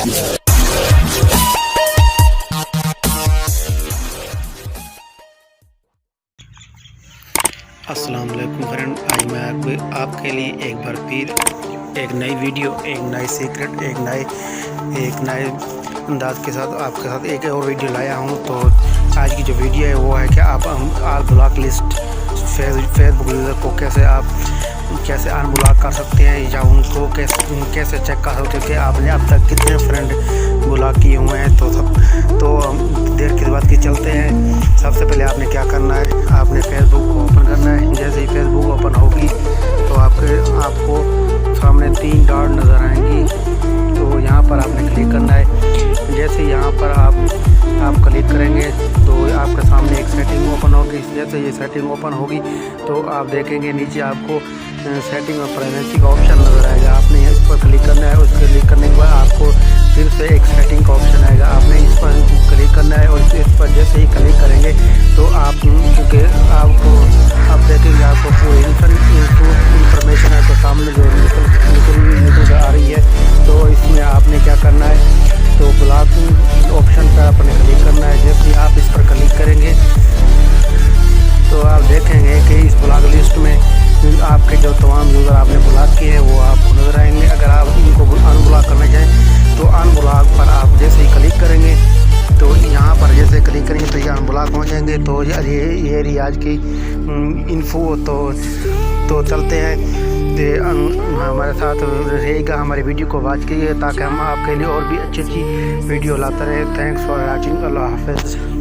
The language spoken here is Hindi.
अस्सलाम वालेकुम फ्रेंड, आज मैं आपके लिए एक बार फिर एक नई वीडियो, एक नई सीक्रेट, एक नए अंदाज के साथ आपके साथ एक और वीडियो लाया हूं। तो आज की जो वीडियो है वो है कि आप ब्लॉक लिस्ट फेसबुक यूज़र को कैसे अनब्लॉक कर सकते हैं, या उनको कैसे चेक कर सकते हैं कि आपने अब तक कितने फ्रेंड ब्लॉक किए हुए हैं। तो देर की बात की चलते हैं। सबसे पहले आपने क्या करना है, आपने फेसबुक को ओपन करना है। जैसे ही फेसबुक ओपन होगी तो आपको सामने 3 डॉट नज़र आएंगी, तो यहाँ पर आपने क्लिक करना है। जैसे यहाँ पर आप क्लिक करेंगे तो आपके सामने एक सेटिंग ओपन होगी। जैसे ये सेटिंग ओपन होगी तो आप देखेंगे नीचे आपको सेटिंग और प्राइवेसी का ऑप्शन नज़र आएगा। आपने इस पर क्लिक करना है। उस पर क्लिक करने के बाद आपको फिर से एक सेटिंग का ऑप्शन आएगा, आपने इस पर क्लिक करना है। और इस पर जैसे ही क्लिक करेंगे तो क्योंकि आप देखेंगे आपको पूरी इंफॉर्मेशन आपको सामने जो निकल कर आ रही है। तो इसमें आपने क्या करना है, तो ब्लॉक ऑप्शन पर आपने क्लिक करना है। जैसे ही आप इस पर क्लिक करेंगे तो आप देखेंगे कि इस ब्लॉक लिस्ट में आपके जो तमाम यूज़र आपने ब्लॉक किए हैं वो आपको नजर आएंगे। अगर आप इनको अनब्लॉक करना चाहें तो अनब्लॉक पर आप जैसे ही क्लिक करेंगे तो यहाँ पर जैसे क्लिक करेंगे तो ये अनब्लॉक हो जाएंगे। तो ये रही आज की इन्फो। तो चलते हैं, हमारे साथ रहेगा, हमारी वीडियो को वॉच कीजिए ताकि हम आपके लिए और भी अच्छी वीडियो लाते रहे। Thanks for watching. अल्लाह हाफ़िज़।